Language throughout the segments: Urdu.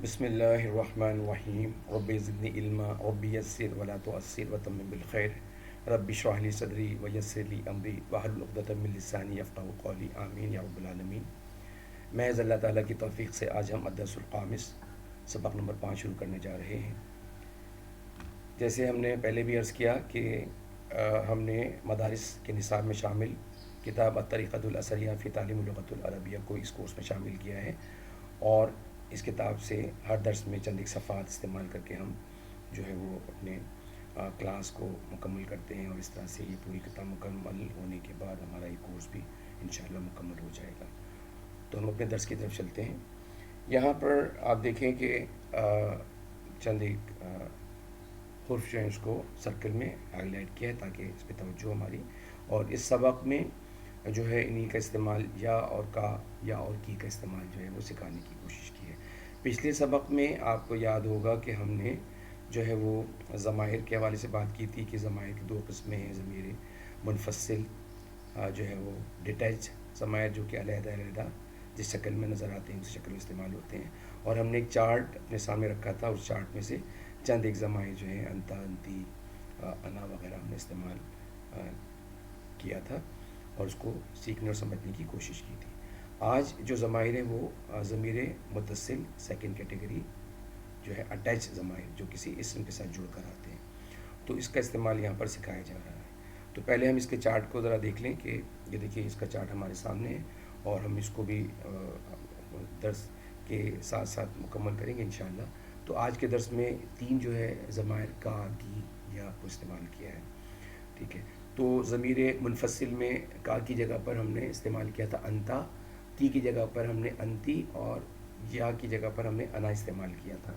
بسم اللہ الرحمن الرحیم رب زدنی علما رب یسر ولا تعسر وتمم بالخیر رب اشرح لی صدری ویسر لی امری واحلل عقدۃ من لسانی یفقہوا قولی آمین یا رب العالمین۔ محض اللہ تعالیٰ کی توفیق سے آج ہم الدرس الخامس سبق نمبر 5 شروع کرنے جا رہے ہیں۔ جیسے ہم نے پہلے بھی عرض کیا کہ ہم نے مدارس کے نصاب میں شامل کتاب الطریقۃ الاثریہ فی تعلیم اللغۃ العربیہ کو اس کورس میں شامل کیا ہے، اور اس کتاب سے ہر درس میں چند ایک صفحات استعمال کر کے ہم جو ہے وہ اپنے کلاس کو مکمل کرتے ہیں، اور اس طرح سے یہ پوری کتاب مکمل ہونے کے بعد ہمارا یہ کورس بھی انشاءاللہ مکمل ہو جائے گا۔ تو ہم اپنے درس کی طرف چلتے ہیں۔ یہاں پر آپ دیکھیں کہ چند ایک حرف جو ہیں اس کو سرکل میں ہائی لائٹ کیا ہے تاکہ اس پہ توجہ ہماری، اور اس سبق میں جو ہے انہی کا استعمال یا اور کا یا اور کی کا استعمال جو ہے وہ سکھانے کی کوشش کی ہے۔ پچھلے سبق میں آپ کو یاد ہوگا کہ ہم نے جو ہے وہ ضمائر کے حوالے سے بات کی تھی کہ ضمائر کی دو قسمیں ہیں، ضمیر منفصل جو ہے وہ ڈیٹیچ ضمائر جو کہ علیحدہ علیحدہ جس شکل میں نظر آتے ہیں اسی شکل میں استعمال ہوتے ہیں، اور ہم نے ایک چارٹ اپنے سامنے رکھا تھا، اس چارٹ میں سے چند ایک ضمائر جو ہیں انتا، انتی، انا وغیرہ ہم نے استعمال کیا تھا اور اس کو سیکھنے اور سمجھنے کی کوشش کی تھی۔ آج جو ضمائر ہیں وہ ضمیر متصل سیکنڈ کیٹیگری جو ہے اٹیچ ضمائر جو کسی اسم کے ساتھ جڑ کر آتے ہیں، تو اس کا استعمال یہاں پر سکھایا جا رہا ہے۔ تو پہلے ہم اس کے چارٹ کو ذرا دیکھ لیں کہ یہ دیکھیے اس کا چارٹ ہمارے سامنے ہے، اور ہم اس کو بھی درس کے ساتھ ساتھ مکمل کریں گے انشاءاللہ۔ تو آج کے درس میں 3 جو ہے ضمائر کا، کی، یا کو استعمال کیا ہے، ٹھیک ہے۔ تو ضمیر منفصل میں کا کی جگہ پر ہم نے استعمال کیا تھا انتا، تی کی جگہ پر ہم نے انتی، اور یا کی جگہ پر ہم نے انا استعمال کیا تھا،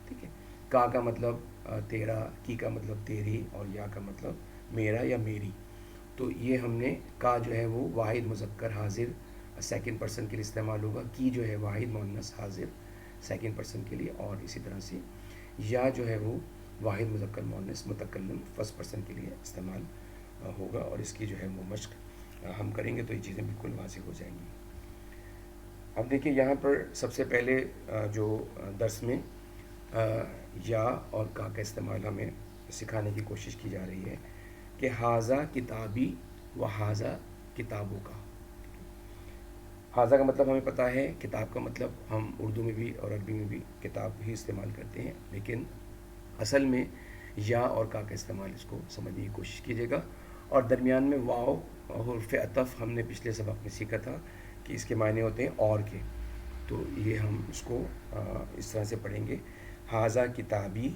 ٹھیک ہے۔ کا مطلب تیرا، کی کا مطلب تیری، اور یا کا مطلب میرا یا میری۔ تو یہ ہم نے کا جو ہے وہ واحد مذکر حاضر سیکنڈ پرسن کے لیے استعمال ہوگا، کی جو ہے واحد مؤنث حاضر سیکنڈ پرسن کے لیے، اور اسی طرح سے یا جو ہے وہ واحد مذکر مؤنث متکلم فرسٹ پرسن کے لیے استعمال ہوگا، اور اس کی جو ہے وہ مشق ہم کریں گے تو یہ چیزیں بالکل واضح ہو جائیں گی۔ اب دیکھیں یہاں پر سب سے پہلے جو درس میں یا اور کا استعمال ہمیں سکھانے کی کوشش کی جا رہی ہے کہ حاذا کتابی و حاذا کتابوں کا۔ حاذا کا مطلب ہمیں پتہ ہے، کتاب کا مطلب ہم اردو میں بھی اور عربی میں بھی کتاب ہی استعمال کرتے ہیں، لیکن اصل میں یا اور کا استعمال اس کو سمجھنے کی کوشش کیجیے گا۔ اور درمیان میں واو حرف عطف ہم نے پچھلے سبق میں سیکھا تھا کہ اس کے معنی ہوتے ہیں اور کے، تو یہ ہم اس کو اس طرح سے پڑھیں گے، حاذا کتابی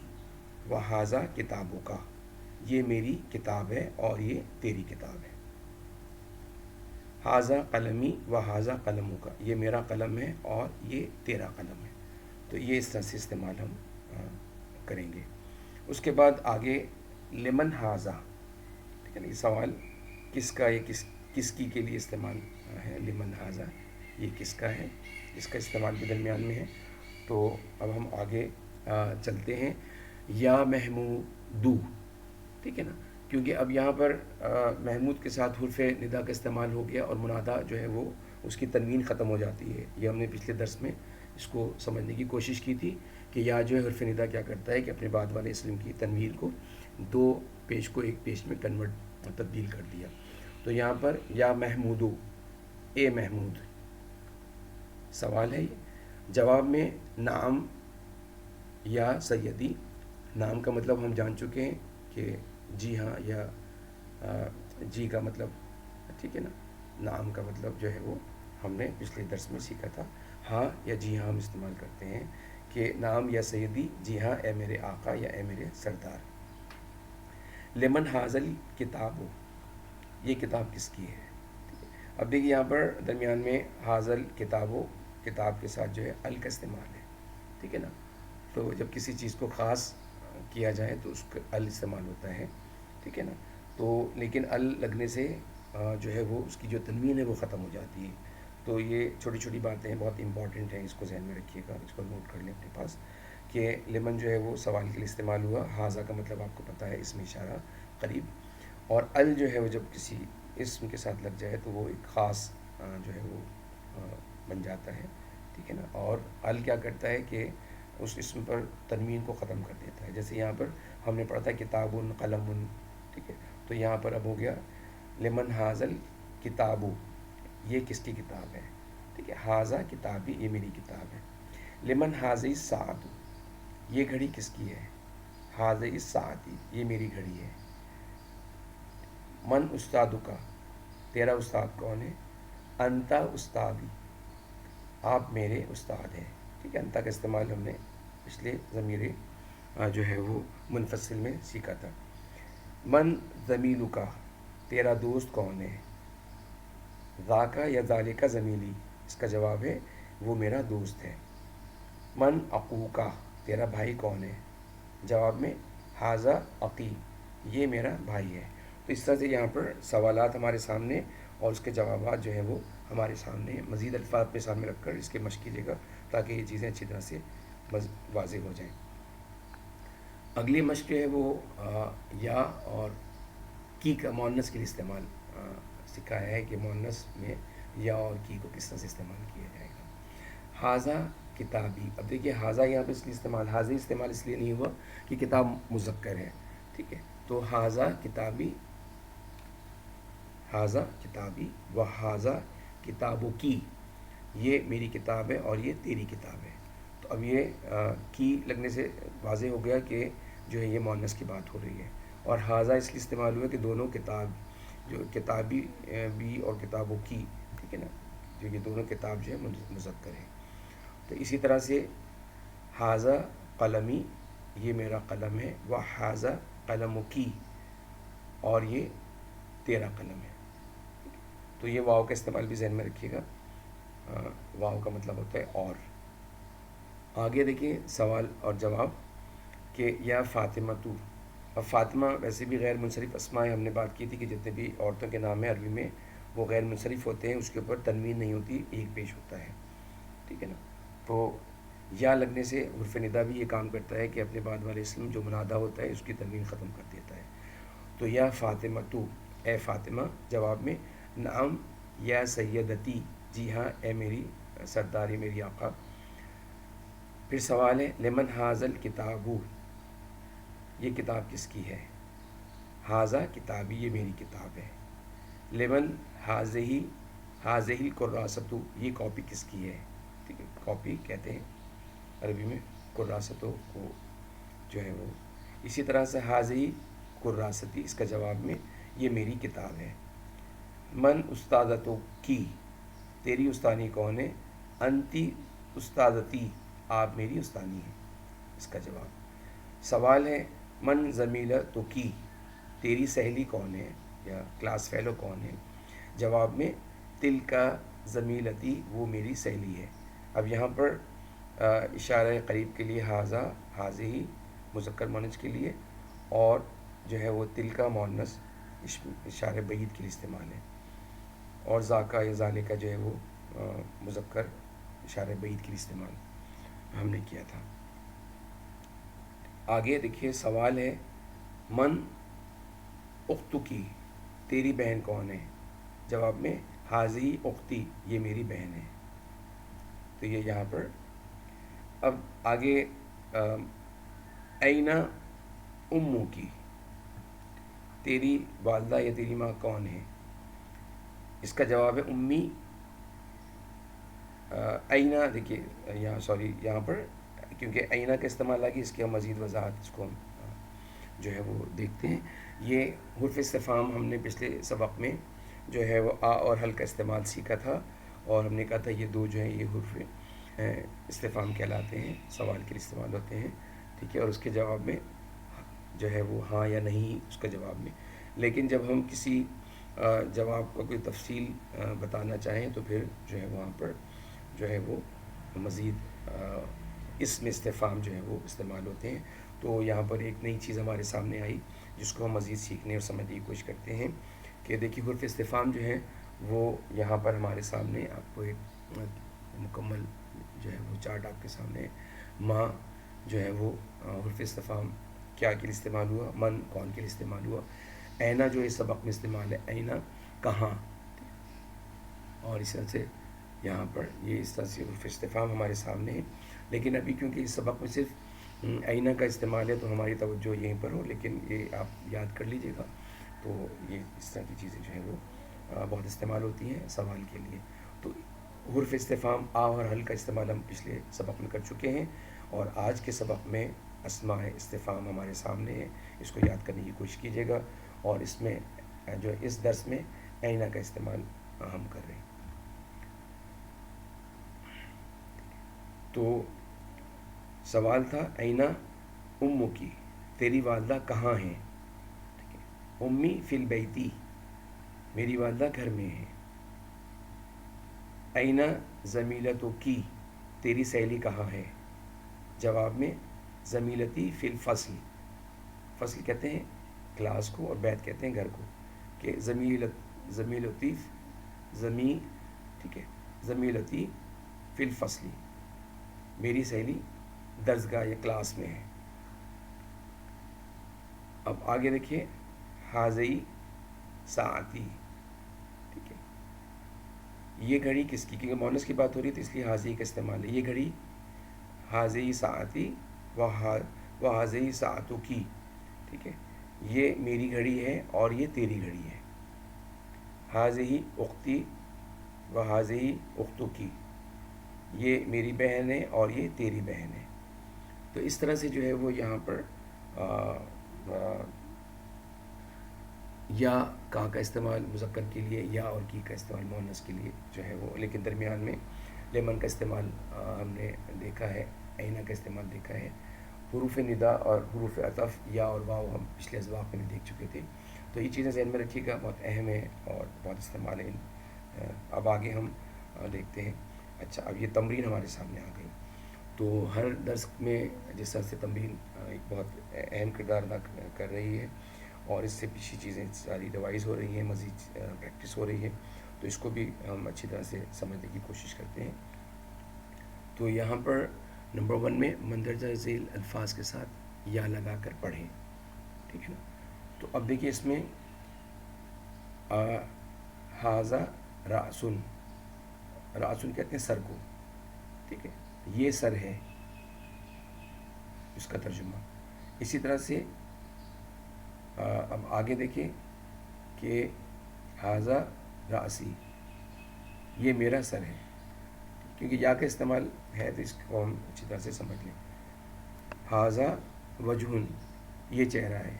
و حاذا کتابوں کا، یہ میری کتاب ہے اور یہ تیری کتاب ہے۔ حاذا قلمی و حاذا قلموں کا، یہ میرا قلم ہے اور یہ تیرا قلم ہے۔ تو یہ اس طرح سے استعمال ہم کریں گے۔ اس کے بعد آگے لمن حاذا، ٹھیک ہے نا، یہ سوال کس کا، یہ کس کی کے لیے استعمال ہے، لمن حاذا یہ کس کا ہے، اس کا استعمال بھی درمیان میں ہے۔ تو اب ہم آگے چلتے ہیں، یا محمودو، ٹھیک ہے نا، کیونکہ اب یہاں پر محمود کے ساتھ حرف ندا کا استعمال ہو گیا، اور منادا جو ہے وہ اس کی تنوین ختم ہو جاتی ہے۔ یہ ہم نے پچھلے درس میں اس کو سمجھنے کی کوشش کی تھی کہ یا جو ہے حرف ندا کیا کرتا ہے کہ اپنے بعد والے اسم کی تنوین کو دو پیش کو ایک پیش میں تبدیل کر دیا۔ تو یہاں پر یا محمودو، اے محمود، سوال ہے یہ۔ جواب میں نعم یا سیدی، نام کا مطلب ہم جان چکے ہیں کہ جی ہاں یا جی کا مطلب، ٹھیک ہے نا، نام کا مطلب جو ہے وہ ہم نے پچھلے درس میں سیکھا تھا، ہاں یا جی ہاں ہم استعمال کرتے ہیں کہ نام یا سیدی، جی ہاں اے میرے آقا یا اے میرے سردار۔ لمن حاذل کتابو، یہ کتاب کس کی ہے۔ اب دیکھیے یہاں پر درمیان میں حاذل کتابو، کتاب کے ساتھ جو ہے ال کا استعمال ہے، ٹھیک ہے نا، تو جب کسی چیز کو خاص کیا جائے تو اس کا ال استعمال ہوتا ہے، ٹھیک ہے نا، تو لیکن ال لگنے سے جو ہے وہ اس کی جو تنوین ہے وہ ختم ہو جاتی ہے۔ تو یہ چھوٹی چھوٹی باتیں بہت امپورٹنٹ ہیں، اس کو ذہن میں رکھیے گا، اس کو نوٹ کر لیں اپنے پاس کہ لمن جو ہے وہ سوال کے لیے استعمال ہوا، حاذا کا مطلب آپ کو پتہ ہے اسم اشارہ قریب، اور ال جو ہے وہ جب کسی اسم کے ساتھ لگ جائے تو وہ ایک خاص جو ہے وہ بن جاتا ہے، ٹھیک ہے نا، اور ال کیا کرتا ہے کہ اس اسم پر تنوین کو ختم کر دیتا ہے. جیسے یہاں پر ہم نے پڑھا تھا کتاب قلم، ٹھیک ہے، تو یہاں پر اب ہو گیا لمن حاضل کتابو، یہ کس کی کتاب ہے، ٹھیک ہے، حاضہ کتابی، یہ میری کتاب ہے. لمن حاضی ساعت، یہ گھڑی کس کی ہے، حاضی ساعتی، یہ میری گھڑی ہے. من استادو کا، تیرا استاد کون ہے، انتا استادی، آپ میرے استاد ہیں. ٹھیک ہے، انتا کا استعمال ہم نے پچھلے ضمیر جو ہے وہ منفصل میں سیکھا تھا. من زمیلو کا، تیرا دوست کون ہے، ذاکا یا ذالکا زمیلی، اس کا جواب ہے وہ میرا دوست ہے. من اقوکا، تیرا بھائی کون ہے، جواب میں حاضہ اقی، یہ میرا بھائی ہے. تو اس طرح سے یہاں پر سوالات ہمارے سامنے اور اس کے جوابات جو ہیں وہ ہمارے سامنے، مزید الفاظ پہ سامنے رکھ کر اس کے مشق کیجیے گا تاکہ یہ چیزیں اچھی طرح سے واضح ہو جائیں. اگلی مشق جو ہے وہ یا اور کی کا مؤنث کے لیے استعمال سکھایا ہے کہ مؤنث میں یا اور کی کو کس طرح سے استعمال کیا جائے گا. حاضہ کتابی، اب دیکھیے حاضہ یہاں پہ اس لیے استعمال، حاضہ استعمال اس لیے نہیں ہوا کہ کتاب مذکر ہے، ٹھیک ہے، تو حاضہ کتابی، حاضہ کتابی و حاضہ کتابوں کی، یہ میری کتاب ہے اور یہ تیری کتاب ہے. تو اب یہ کی لگنے سے واضح ہو گیا کہ جو ہے یہ مؤنث کی بات ہو رہی ہے. اور حاضہ اس لیے استعمال ہوا کہ دونوں کتاب، جو کتابی بھی اور کتابوں کی، ٹھیک ہے نا، جو یہ دونوں کتاب جو ہے مذکر ہے. تو اسی طرح سے حاضہ قلمی، یہ میرا قلم ہے، و حاضہ قلم کی، اور یہ تیرا قلم ہے. تو یہ واو کا استعمال بھی ذہن میں رکھیے گا، واو کا مطلب ہوتا ہے اور. آگے دیکھیں سوال اور جواب کہ یا فاطمہ تو. اب فاطمہ ویسے بھی غیر منصرف اسماء ہے، ہم نے بات کی تھی کہ جتنے بھی عورتوں کے نام ہیں عربی میں وہ غیر منصرف ہوتے ہیں، اس کے اوپر تنوین نہیں ہوتی، ایک پیش ہوتا ہے، ٹھیک ہے نا. تو یا لگنے سے حرف ندا بھی یہ کام کرتا ہے کہ اپنے بعد والے اسم جو منادہ ہوتا ہے اس کی تنوین ختم کر دیتا ہے. تو یا فاطمہ تو، اے فاطمہ، جواب میں نعم یا سیدتی، جی ہاں اے میری سرداری، میری آقا. پھر سوال ہے لمن حاضل کتابو، یہ کتاب کس کی ہے، حاضہ کتابی، یہ میری کتاب ہے. لمن حاضہی، حاضہی کراستو، یہ کاپی کس کی ہے، ٹھیک ہے، کاپی کہتے ہیں عربی میں کراستوں کو جو ہے وہ. اسی طرح سے حاضہی کراستی، اس کا جواب میں یہ میری کتاب ہے. من استادتو کی، تیری استانی کون ہے، انتی استادتی، آپ میری استانی ہیں، اس کا جواب. سوال ہے من زمیلتو کی، تیری سہیلی کون ہے یا کلاس فیلو کون ہے، جواب میں تل کا زمیلتی، وہ میری سہیلی ہے. اب یہاں پر اشارہ قریب کے لیے حاضہ، حاضی مذکر مؤنث کے لیے، اور جو ہے وہ تل کا مؤنث اشارہ بعید کے لیے استعمال ہے، اور ذاکا یا ذالکا جو ہے وہ مذکر اشارہ بعید کے لیے استعمال ہم نے کیا تھا. آگے دیکھیے سوال ہے من اختو کی، تیری بہن کون ہے، جواب میں حاضی اختی، یہ میری بہن ہے. تو یہ یہاں پر. اب آگے اینا امو کی، تیری والدہ یا تیری ماں کون ہے، اس کا جواب ہے امی. اینا دیکھیے یہاں پر کیونکہ اینا کا استعمال آگے اس کی ہم مزید وضاحت اس کو ہم جو ہے وہ دیکھتے ہیں. یہ حرف استفہام ہم نے پچھلے سبق میں جو ہے وہ آ اور حل کا استعمال سیکھا تھا، اور ہم نے کہا تھا یہ دو جو ہیں یہ حرف استفہام کہلاتے ہیں، سوال کے لیے استعمال ہوتے ہیں، ٹھیک ہے، اور اس کے جواب میں جو ہے وہ ہاں یا نہیں اس کا جواب میں. لیکن جب ہم کسی جواب کو کوئی تفصیل بتانا چاہیں تو پھر جو ہے وہاں پر جو ہے وہ مزید اسم استفہام جو ہے وہ استعمال ہوتے ہیں. تو یہاں پر ایک نئی چیز ہمارے سامنے آئی جس کو ہم مزید سیکھنے اور سمجھنے کی کوشش کرتے ہیں کہ دیکھیے حرف استفہام جو ہے وہ یہاں پر ہمارے سامنے آپ کو ایک مکمل جو ہے وہ چارٹ آپ کے سامنے ہے. ماں جو ہے وہ حرف استفہام کیا کے لیے استعمال ہوا، من کون کے لیے استعمال ہوا، اینا جو اس سبق میں استعمال ہے اینا کہاں، اور اس طرح سے یہاں پر یہ اس طرح سے حرف استفہام ہمارے سامنے ہے. لیکن ابھی کیونکہ اس سبق میں صرف آئینہ کا استعمال ہے تو ہماری توجہ یہیں پر ہو، لیکن یہ آپ یاد کر لیجیے گا. تو یہ اس طرح کی چیزیں جو ہیں وہ بہت استعمال ہوتی ہیں سوال کے لیے. تو حرف استفہام آ اور حل کا استعمال ہم پچھلے سبق میں کر چکے ہیں، اور آج کے سبق میں اسماء استفہام ہمارے سامنے ہے. اس کو یاد کرنے کی کوشش کیجیے گا، اور اس میں جو اس درس میں آئینہ کا استعمال ہم کر رہے ہیں. تو سوال تھا آئینہ امو کی، تیری والدہ کہاں ہیں؟ ٹھیک ہے. امی فی البیتی، میری والدہ گھر میں ہے. آئینہ زمیلتو کی، تیری سہیلی کہاں ہے؟ جواب میں زمیلتی فی الفصل، فصل کہتے ہیں کلاس کو اور بیت کہتے ہیں گھر کو، کہ زمیلتی ٹھیک ہے، زمیلتی فی الفصل، میری سہیلی درسگاہ یا کلاس میں ہے. اب آگے دیکھیے، حاضی ساعتی، ٹھیک ہے، یہ گھڑی کس کی؟ کیونکہ مونس کی بات ہو رہی تھی اس لیے حاضی کا استعمال ہے. یہ گھڑی حاضی ساعتی و حاضی ساعتو کی، ٹھیک ہے، یہ میری گھڑی ہے اور یہ تیری گھڑی ہے. حاضی اختی و حاضی اختو کی، یہ میری بہن ہے اور یہ تیری بہن ہے. تو اس طرح سے جو ہے وہ یہاں پر یا کا استعمال مذکر کے لیے، یا اور کی کا استعمال مؤنث کے لیے جو ہے وہ، لیکن درمیان میں لیمن کا استعمال ہم نے دیکھا ہے، آئینہ کا استعمال دیکھا ہے. حروف ندا اور حروف عطف یا اور واو ہم پچھلے اسباق میں دیکھ چکے تھے. تو یہ چیزیں ذہن میں رکھیے گا، بہت اہم ہے اور بہت استعمال ہے. اب آگے ہم دیکھتے ہیں. اچھا، اب یہ تمرین ہمارے سامنے آ گئی. تو ہر درس میں جس طرح سے تمرین ایک بہت اہم کردار ادا کر رہی ہے، اور اس سے پیچھے چیزیں ساری ریوائز ہو رہی ہیں، مزید پریکٹس ہو رہی ہے، تو اس کو بھی ہم اچھی طرح سے سمجھنے کی کوشش کرتے ہیں. تو یہاں پر نمبر 1 میں مندرجہ ذیل الفاظ کے ساتھ یا لگا کر پڑھیں، ٹھیک ہے نا. تو اب دیکھیے اس میں حاضہ راسن، راسن کہتے ہیں سر کو، ٹھیک ہے، یہ سر ہے اس کا ترجمہ. اسی طرح سے اب آگے دیکھیں کہ حاضہ راسی، یہ میرا سر ہے، کیونکہ یا کا استعمال ہے تو اس کو ہم اچھی طرح سے سمجھ لیں. حاضہ وجہن، یہ چہرہ ہے.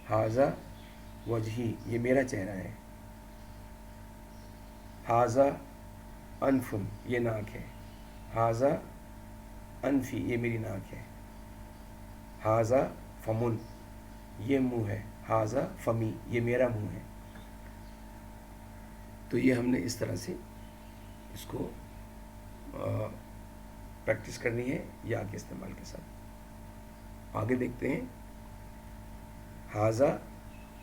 حاضہ وجہی، یہ میرا چہرہ ہے. حاضہ انفن، یہ ناک ہے. حاضہ انفی، یہ میری ناک ہے. حاضہ فمن، یہ منہ ہے. حاضہ فمی، یہ میرا منہ ہے. تو یہ ہم نے اس طرح سے اس کو پریکٹس کرنی ہے یا کے استعمال کے ساتھ. آگے دیکھتے ہیں. حاضہ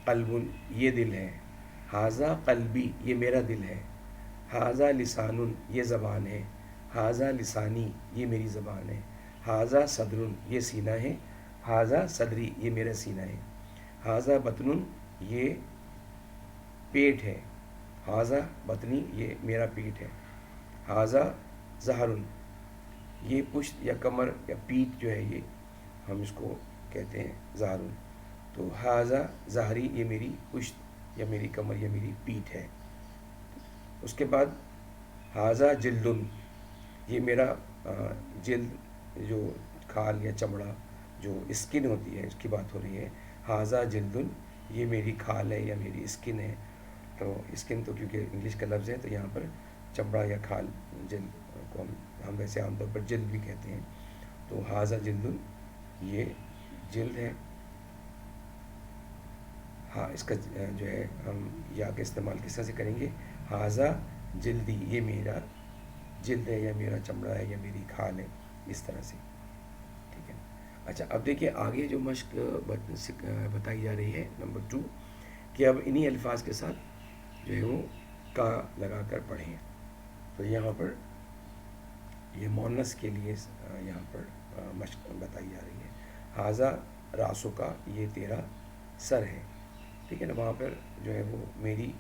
قلب، یہ دل ہے. حاضہ قلبی، یہ میرا دل ہے. حاضہ لسان، یہ زبان ہے. حاضہ لسانی، یہ میری زبان ہے. حاضہ صدر، یہ سینہ ہے. حاضہ صدری، یہ میرا سینہ ہے. حاضہ بطن، یہ پیٹ ہے. حاضہ بطنی، یہ میرا پیٹ ہے. حاضہ ظہر، یہ پشت یا کمر یا پیٹھ جو ہے، یہ ہم اس کو کہتے ہیں ظہر. تو حاضہ ظہری، یہ میری پشت یا میری کمر یا میری پیٹھ ہے. اس کے بعد حاضہ جلد، یہ میرا جلد، جو کھال یا چمڑا جو اسکن ہوتی ہے اس کی بات ہو رہی ہے. حاضہ جلد، یہ میری کھال ہے یا میری اسکن ہے. تو اسکن تو کیونکہ انگلش کا لفظ ہے تو یہاں پر چمڑا یا کھال، جلد کو ہم ویسے عام طور پر جلد بھی کہتے ہیں. تو حاضہ جلد، یہ جلد ہے. ہاں، اس کا جو ہے ہم یا کا استعمال کس طرح سے کریں گے؟ حاضہ جلدی، یہ میرا جلد ہے یا میرا چمڑا ہے یا میری کھال ہے، اس طرح سے، ٹھیک ہے. اچھا، اب دیکھیے آگے جو مشق بتائی جا رہی ہے نمبر 2، کہ اب انہی الفاظ کے ساتھ جو ہے وہ کا لگا کر پڑھیں. تو یہاں پر یہ مؤنث کے لیے یہاں پر مشق بتائی جا رہی ہے. حاضہ راسو کا، یہ تیرا سر ہے، ٹھیک ہے نا. وہاں پر جو ہے وہ میری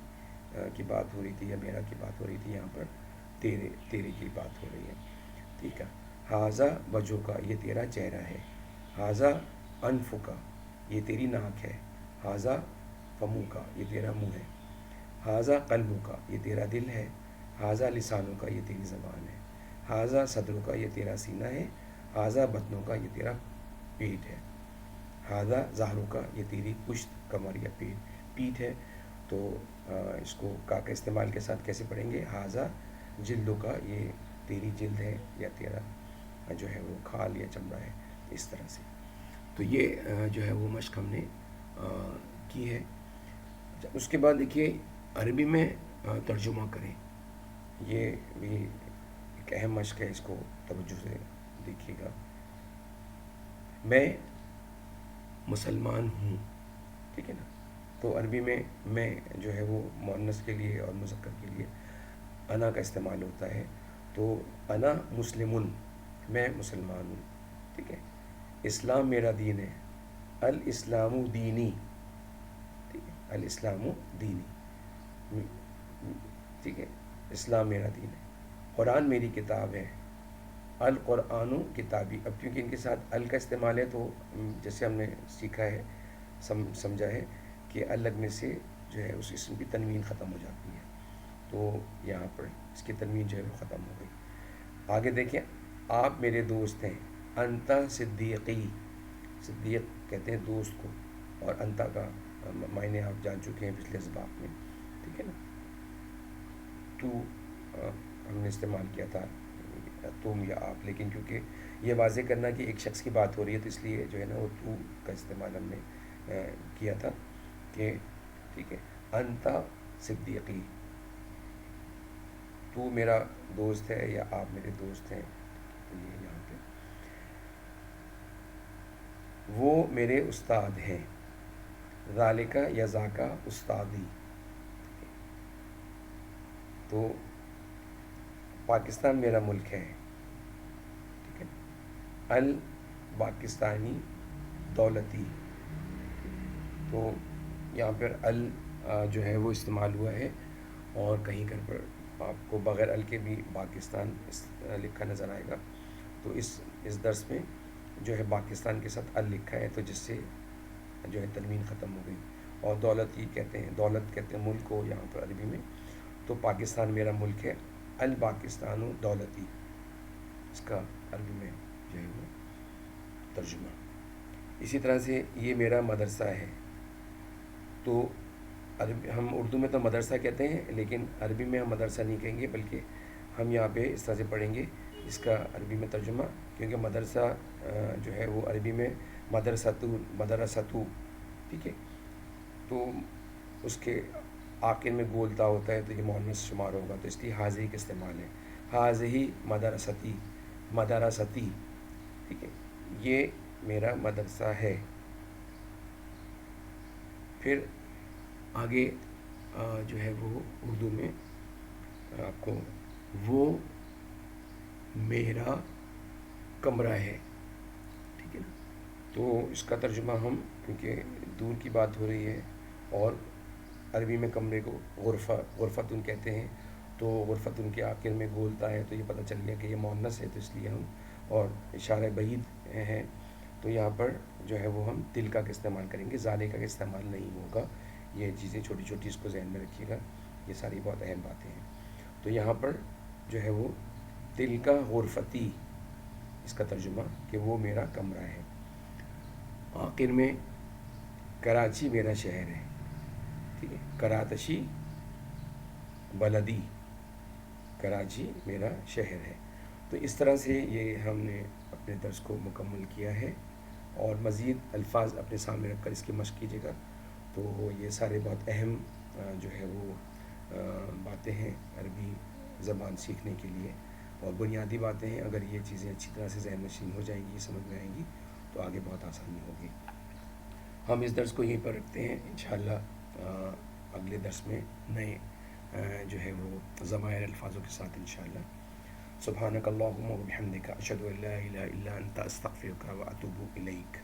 کی بات ہو رہی تھی یا میرا کی بات ہو رہی تھی، یہاں پر تیرے کی بات ہو رہی ہے. ٹھیک ہے. حاضہ وجہ کا یہ تیرا چہرہ ہے. حاضہ انف کا یہ تیری ناک ہے. حاضہ فمو کا یہ تیرا منہ ہے. حاضہ قلب کا یہ تیرا دل ہے. حاضہ لسانوں کا یہ تیری زبان ہے. حاضہ صدروں کا یہ تیرا سینہ ہے. حاضہ بطنوں کا یہ تیرا پیٹ ہے. حاضہ ظہروں کا یہ تیری پشت کمر یا پیٹھ ہے. تو اس کو کا استعمال کے ساتھ کیسے پڑھیں گے؟ حاضہ جلدوں کا یہ تیری جلد ہے یا تیرا جو ہے وہ کھال یا چمڑا ہے، اس طرح سے. تو یہ جو ہے وہ مشق ہم نے کی ہے. اس کے بعد دیکھیے عربی میں ترجمہ کریں. یہ بھی ایک اہم مشق ہے، اس کو توجہ سے دیکھیے گا. میں مسلمان ہوں، ٹھیک ہے نا. تو عربی میں جو ہے وہ مؤنث کے لیے اور مذکر کے لیے انا کا استعمال ہوتا ہے. تو انا مسلمن، میں مسلمان ہوں، ٹھیک ہے. اسلام میرا دین ہے. الاسلام دینی، ٹھیک ہے. الاسلام دینی، ٹھیک ہے. اسلام میرا دین ہے. قرآن میری کتاب ہے. القرآن کتابی. اب کیونکہ ان کے ساتھ ال کا استعمال ہے تو جیسے ہم نے سیکھا ہے، سمجھا ہے کہ ال لگنے سے جو ہے اس اسم کی تنوین ختم ہو جاتی ہے. تو یہاں پر اس کی تنوین جو ہے وہ ختم ہو گئی. آگے دیکھیں، آپ میرے دوست ہیں. انتا صدیقی، صدیق کہتے ہیں دوست کو، اور انتا کا معنی آپ جان چکے ہیں پچھلے اسباق میں، ٹھیک ہے نا. تو ہم نے استعمال کیا تھا تم یا آپ، لیکن کیونکہ یہ واضح کرنا کہ ایک شخص کی بات ہو رہی ہے تو اس لیے جو ہے نا وہ تو کا استعمال ہم نے کیا تھا کہ ٹھیک ہے. انتا صدیقی، تو میرا دوست ہے یا آپ میرے دوست ہیں. تو یہ یہاں پہ وہ میرے استاد ہیں. ذالکا یا ذاکا استادی. تو پاکستان میرا ملک ہے، ٹھیک ہے. الپاکستانی دولتی. تو یہاں پر ال جو ہے وہ استعمال ہوا ہے، اور کہیں کہیں پر آپ کو بغیر ال کے بھی پاکستان لکھا نظر آئے گا. تو اس درس میں جو ہے پاکستان کے ساتھ ال لکھا ہے، تو جس سے جو ہے تنوین ختم ہو گئی. اور دولتی کہتے ہیں، دولت کہتے ہیں ملک کو یہاں پر عربی میں. تو پاکستان میرا ملک ہے. الپاکستان دولتی، اس کا عربی میں جو ہے وہ ترجمہ. اسی طرح سے یہ میرا مدرسہ ہے. تو عربی ہم اردو میں تو مدرسہ کہتے ہیں، لیکن عربی میں ہم مدرسہ نہیں کہیں گے، بلکہ ہم یہاں پہ اس طرح سے پڑھیں گے اس کا عربی میں ترجمہ. کیونکہ مدرسہ جو ہے وہ عربی میں مدرستو، ٹھیک ہے. تو اس کے آخر میں گولتا ہوتا ہے تو یہ مؤنث شمار ہوگا، تو اس لیے حاضی کا استعمال ہے. حاضی مدرستی، مدرستی، ٹھیک ہے. یہ میرا مدرسہ ہے. پھر آگے جو ہے وہ اردو میں آپ کو وہ میرا کمرہ ہے، ٹھیک ہے نا. تو اس کا ترجمہ ہم، کیونکہ دور کی بات ہو رہی ہے اور عربی میں کمرے کو غرفتن کہتے ہیں، تو غرفتن کے آخر میں گولتا ہے تو یہ پتہ چل گیا کہ یہ مؤنث ہے، تو اس لیے ہم، اور اشارہ بعید ہے تو یہاں پر جو ہے وہ ہم تلکا کا استعمال کریں گے، ذالکا کا استعمال نہیں ہوگا. یہ چیزیں چھوٹی چھوٹی اس کو ذہن میں رکھیے گا، یہ ساری بہت اہم باتیں ہیں. تو یہاں پر جو ہے وہ تلکا غرفتی، اس کا ترجمہ کہ وہ میرا کمرہ ہے. آخر میں کراچی میرا شہر ہے، ٹھیک ہے. کراتشی بلدی، کراچی میرا شہر ہے. تو اس طرح سے یہ ہم نے اپنے درس کو مکمل کیا ہے، اور مزید الفاظ اپنے سامنے رکھ کر اس کی مشق کیجیے گا. تو یہ سارے بہت اہم جو ہے وہ باتیں ہیں عربی زبان سیکھنے کے لیے، اور بنیادی باتیں ہیں. اگر یہ چیزیں اچھی طرح سے ذہن نشین ہو جائیں گی، سمجھ میں آئیں گی، تو آگے بہت آسانی ہوگی. ہم اس درس کو یہیں پر رکھتے ہیں. انشاءاللہ اگلے درس میں نئے جو ہے وہ ضمائر الفاظوں کے ساتھ انشاءاللہ. سبحانک اللہم و بحمدک، اشہد ان لا الہ الا انت، استغفرک و اتوب الیک.